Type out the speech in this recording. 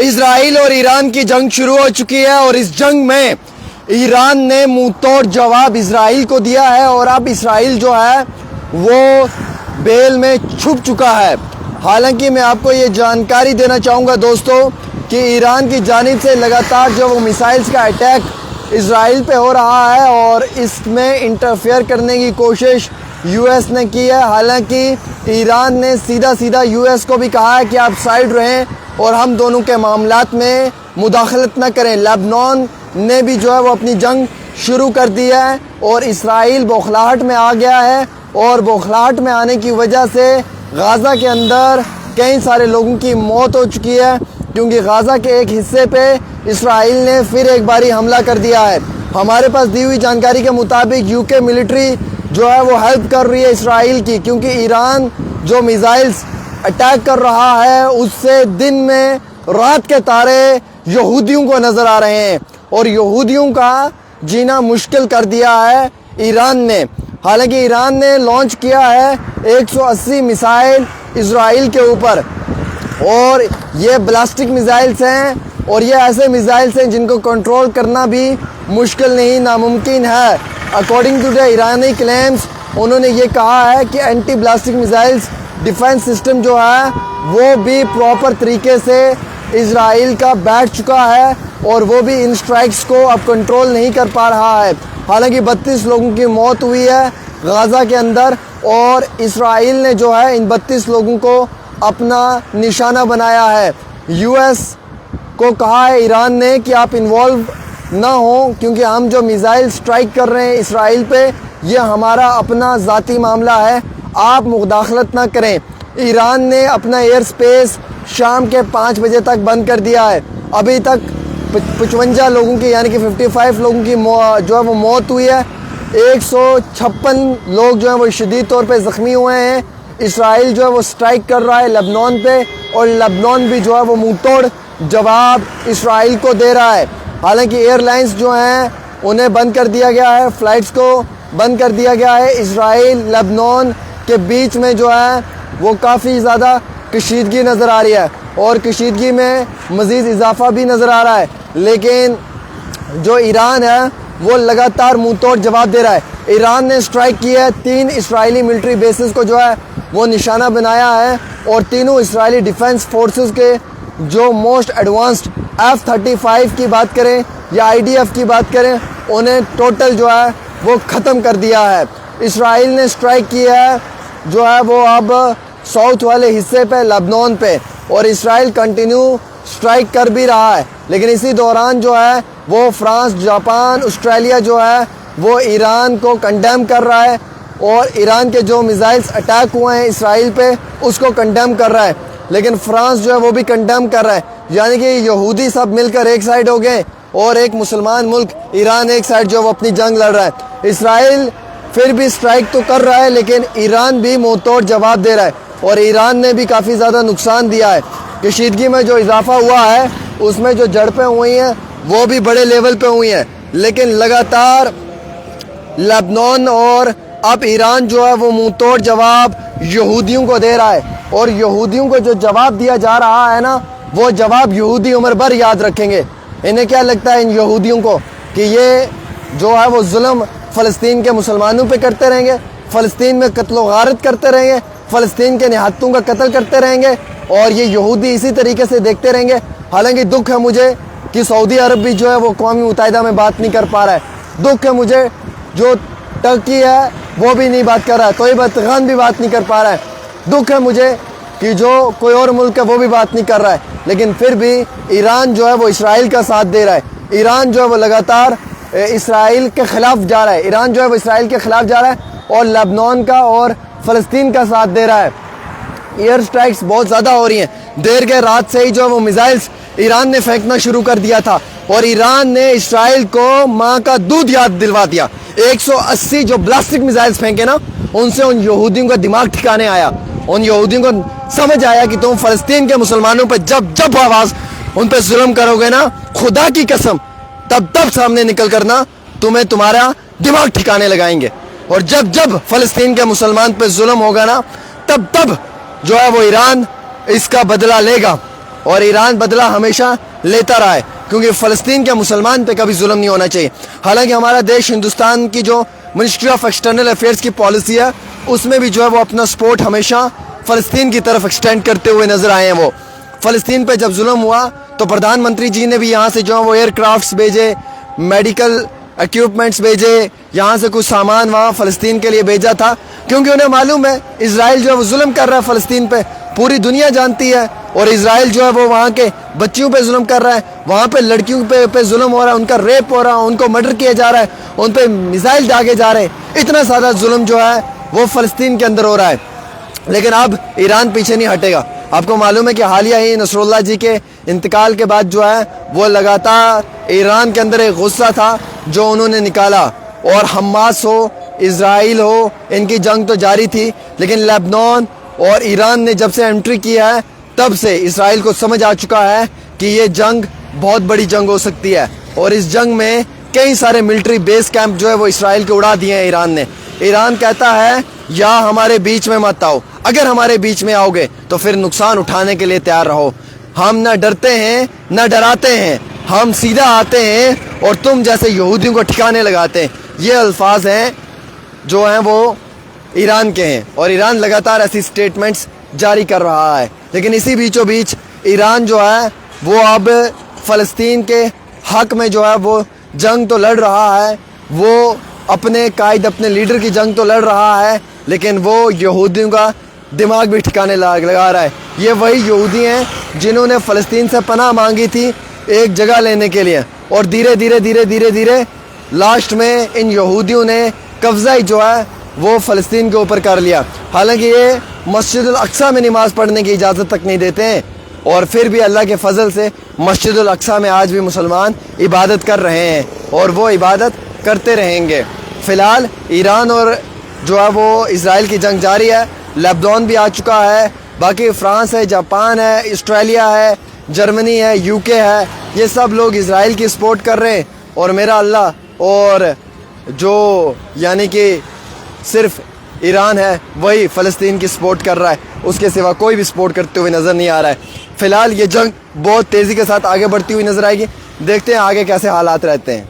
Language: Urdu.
اسرائیل اور ایران کی جنگ شروع ہو چکی ہے اور اس جنگ میں ایران نے منہ توڑ جواب اسرائیل کو دیا ہے اور اب اسرائیل جو ہے وہ بیل میں چھپ چکا ہے۔ حالانکہ میں آپ کو یہ جانکاری دینا چاہوں گا دوستو کہ ایران کی جانب سے لگاتار جو وہ میسائلز کا اٹیک اسرائیل پہ ہو رہا ہے اور اس میں انٹرفیئر کرنے کی کوشش یو ایس نے کی ہے۔ حالانکہ ایران نے سیدھا یو ایس کو بھی کہا ہے کہ آپ سائیڈ رہیں اور ہم دونوں کے معاملات میں مداخلت نہ کریں۔ لبنان نے بھی جو ہے وہ اپنی جنگ شروع کر دی ہے اور اسرائیل بوکھلاہٹ میں آ گیا ہے اور بوکھلاہٹ میں آنے کی وجہ سے غزہ کے اندر کئی سارے لوگوں کی موت ہو چکی ہے، کیونکہ غزہ کے ایک حصے پہ اسرائیل نے پھر ایک باری حملہ کر دیا ہے۔ ہمارے پاس دی ہوئی جانکاری کے مطابق یو کے ملٹری جو ہے وہ ہیلپ کر رہی ہے اسرائیل کی، کیونکہ ایران جو میزائلز اٹیک کر رہا ہے اس سے دن میں رات کے تارے یہودیوں کو نظر آ رہے ہیں اور یہودیوں کا جینا مشکل کر دیا ہے ایران نے۔ حالانکہ ایران نے لانچ کیا ہے 180 میسائل اسرائیل کے اوپر اور یہ بلاسٹک میزائلز ہیں اور یہ ایسے میزائلز ہیں جن کو کنٹرول کرنا بھی مشکل نہیں، ناممکن ہے۔ اکارڈنگ ٹو دا ایرانی کلیمز انہوں نے یہ کہا ہے کہ anti ballistic missiles defence system جو ہے وہ بھی پراپر طریقے سے اسرائیل کا بیٹھ چکا ہے اور وہ بھی ان سٹرائکس کو اب کنٹرول نہیں کر پا رہا ہے۔ حالانکہ 32 لوگوں کی موت ہوئی ہے غزہ کے اندر اور اسرائیل نے جو ہے ان 32 لوگوں کو اپنا نشانہ بنایا ہے۔ یو ایس کو کہا ہے ایران نے کہ آپ انوالو نہ ہوں، کیونکہ ہم جو میزائل سٹرائک کر رہے ہیں اسرائیل پہ یہ ہمارا اپنا ذاتی معاملہ ہے، آپ مداخلت نہ کریں۔ ایران نے اپنا ایئر سپیس شام کے 5 بجے تک بند کر دیا ہے۔ ابھی تک 55 لوگوں کی یعنی کہ 55 لوگوں کی جو ہے وہ موت ہوئی ہے، 156 لوگ جو ہیں وہ شدید طور پہ زخمی ہوئے ہیں۔ اسرائیل جو ہے وہ سٹرائک کر رہا ہے لبنان پہ اور لبنان بھی جو ہے وہ منہ توڑ جواب اسرائیل کو دے رہا ہے۔ حالانکہ ایئر لائنز جو ہیں انہیں بند کر دیا گیا ہے، فلائٹس کو بند کر دیا گیا ہے۔ اسرائیل لبنان کے بیچ میں جو ہے وہ کافی زیادہ کشیدگی نظر آ رہی ہے اور کشیدگی میں مزید اضافہ بھی نظر آ رہا ہے، لیکن جو ایران ہے وہ لگاتار منہ توڑ جواب دے رہا ہے۔ ایران نے سٹرائک کی ہے، 3 اسرائیلی ملٹری بیسز کو جو ہے وہ نشانہ بنایا ہے اور تینوں اسرائیلی ڈیفنس فورسز کے جو موسٹ ایڈوانسڈ F-35 کی بات کریں یا IDF کی بات کریں انہیں ٹوٹل جو ہے وہ ختم کر دیا ہے۔ اسرائیل نے سٹرائک کی ہے جو ہے وہ اب ساؤتھ والے حصے پہ لبنان پہ اور اسرائیل کنٹینیو سٹرائک کر بھی رہا ہے، لیکن اسی دوران جو ہے وہ فرانس، جاپان، آسٹریلیا جو ہے وہ ایران کو کنڈیم کر رہا ہے اور ایران کے جو میزائلز اٹیک ہوئے ہیں اسرائیل پہ اس کو کنڈیم کر رہا ہے، لیکن فرانس جو ہے وہ بھی کنڈیم کر رہا ہے۔ یعنی کہ یہودی سب مل کر ایک سائڈ ہو گئے اور ایک مسلمان ملک ایران ایک سائڈ جو ہے وہ اپنی جنگ لڑ رہا ہے۔ اسرائیل پھر بھی سٹرائک تو کر رہا ہے لیکن ایران بھی منہ توڑ جواب دے رہا ہے اور ایران نے بھی کافی زیادہ نقصان دیا ہے۔ کشیدگی میں جو اضافہ ہوا ہے اس میں جو جھڑپیں ہوئی ہیں وہ بھی بڑے لیول پہ ہوئی ہیں، لیکن لگاتار لبنان اور اب ایران جو ہے وہ منہ توڑ جواب یہودیوں کو دے رہا ہے اور یہودیوں کو جو جواب دیا جا رہا ہے نا وہ جواب یہودی عمر بھر یاد رکھیں گے۔ انہیں کیا لگتا ہے ان یہودیوں کو کہ یہ جو ہے وہ ظلم فلسطین کے مسلمانوں پہ کرتے رہیں گے، فلسطین میں قتل و غارت کرتے رہیں گے، فلسطین کے نہادوں کا قتل کرتے رہیں گے اور یہ یہودی اسی طریقے سے دیکھتے رہیں گے۔ حالانکہ دکھ ہے مجھے کہ سعودی عرب بھی جو ہے وہ اقوام متحدہ میں بات نہیں کر پا رہا ہے، دکھ ہے مجھے جو ترکی ہے وہ بھی نہیں بات کر رہا ہے، طیب اردغان بھی بات نہیں کر پا رہا ہے، دکھ ہے مجھے کہ جو کوئی اور ملک ہے وہ بھی بات نہیں کر رہا ہے، لیکن پھر بھی ایران جو ہے وہ اسرائیل کا ساتھ دے رہا ہے۔ ایران جو ہے وہ لگاتار اسرائیل کے خلاف جا رہا ہے، ایران جو ہے وہ اسرائیل کے خلاف جا رہا ہے اور لبنان کا اور فلسطین کا ساتھ دے رہا ہے۔ ایئر سٹرائکس بہت زیادہ ہو رہی ہیں، دیر کے رات سے ہی جو ہے وہ میزائلز ایران نے پھینکنا شروع کر دیا تھا اور ایران نے اسرائیل کو ماں کا دودھ یاد دلوا دیا۔ 180 جو بلاسٹک میزائلز پھینکے نا ان سے ان یہودیوں کا دماغ ٹھکانے آیا، ان یہودیوں کو سمجھ آیا کہ تم فلسطین کے مسلمانوں پہ جب آواز ان پہ ظلم کرو گے نا، خدا کی قسم تب سامنے نکل کرنا تمہیں تمہارا دماغ ٹھکانے لگائیں گے اور جب فلسطین کے مسلمان پہ ظلم ہوگا نا تب جو ہے وہ ایران اس کا بدلہ لے گا۔ اور ایران بدلہ ہمیشہ لیتا رہا ہے کیونکہ فلسطین کے مسلمان پہ کبھی ظلم نہیں ہونا چاہیے. حالانکہ ہمارا دیش ہندوستان کی جو منسٹری آف ایکسٹرنل افیئرس کی پالیسی ہے اس میں بھی جو ہے وہ اپنا سپورٹ ہمیشہ فلسطین کی طرف ایکسٹینڈ کرتے ہوئے نظر آئے ہیں. وہ فلسطین پہ جب ظلم ہوا تو پردھان منتری جی نے بھی یہاں سے جو ہے وہ ایئر کرافٹس بھیجے, میڈیکل ایکوپمنٹس بھیجے, یہاں سے کچھ سامان وہاں فلسطین کے لیے بھیجا تھا کیونکہ انہیں معلوم ہے اسرائیل جو ہے وہ ظلم کر رہا ہے فلسطین پہ, پوری دنیا جانتی ہے. اور اسرائیل جو ہے وہ وہاں کے بچیوں پہ ظلم کر رہا ہے, وہاں پہ لڑکیوں پہ ظلم ہو رہا ہے, ان کا ریپ ہو رہا ہے, ان کو مرڈر کیا جا رہا ہے, ان پہ میزائل داغے جا رہے ہیں. اتنا زیادہ ظلم جو ہے وہ فلسطین کے اندر ہو رہا ہے. لیکن اب ایران پیچھے نہیں ہٹے گا. آپ کو معلوم ہے کہ حالیہ ہی نصر اللہ جی کے انتقال کے بعد جو ہے وہ لگاتار ایران کے اندر ایک غصہ تھا جو انہوں نے نکالا, اور حماس ہو اسرائیل ہو ان کی جنگ تو جاری تھی, لیکن لیبنان اور ایران نے جب سے انٹری کیا ہے تب سے اسرائیل کو سمجھ آ چکا ہے کہ یہ جنگ بہت بڑی جنگ ہو سکتی ہے. اور اس جنگ میں کئی سارے ملٹری بیس کیمپ جو ہے وہ اسرائیل کے اڑا دیے ہیں ایران نے. ایران کہتا ہے یا ہمارے بیچ میں مت آؤ, اگر ہمارے بیچ میں آؤ گے تو پھر نقصان اٹھانے کے لیے تیار رہو. ہم نہ ڈرتے ہیں نہ ڈراتے ہیں, ہم سیدھا آتے ہیں اور تم جیسے یہودیوں کو ٹھکانے لگاتے ہیں. یہ الفاظ ہیں جو ہیں وہ ایران کے ہیں, اور ایران لگاتار ایسی سٹیٹمنٹس جاری کر رہا ہے. لیکن اسی بیچوں بیچ ایران جو ہے وہ اب فلسطین کے حق میں جو ہے وہ جنگ تو لڑ رہا ہے, وہ اپنے قائد اپنے لیڈر کی جنگ تو لڑ رہا ہے, لیکن وہ یہودیوں کا دماغ بھی ٹھکانے لگا رہا ہے. یہ وہی یہودی ہیں جنہوں نے فلسطین سے پناہ مانگی تھی ایک جگہ لینے کے لیے, اور دھیرے دھیرے لاسٹ میں ان یہودیوں نے قبضہ جو ہے وہ فلسطین کے اوپر کر لیا. حالانکہ یہ مسجد الاقصی میں نماز پڑھنے کی اجازت تک نہیں دیتے ہیں, اور پھر بھی اللہ کے فضل سے مسجد الاقصی میں آج بھی مسلمان عبادت کر رہے ہیں اور وہ عبادت کرتے رہیں گے. فی الحال ایران اور جو ہے وہ اسرائیل کی جنگ جاری ہے. لیبنان بھی آ چکا ہے, باقی فرانس ہے, جاپان ہے, آسٹریلیا ہے, جرمنی ہے, یو کے ہے, یہ سب لوگ اسرائیل کی سپورٹ کر رہے ہیں. اور میرا اللہ اور جو یعنی کہ صرف ایران ہے وہی فلسطین کی سپورٹ کر رہا ہے, اس کے سوا کوئی بھی سپورٹ کرتے ہوئے نظر نہیں آ رہا ہے. فی الحال یہ جنگ بہت تیزی کے ساتھ آگے بڑھتی ہوئی نظر آئے گی. دیکھتے ہیں آگے کیسے حالات رہتے ہیں.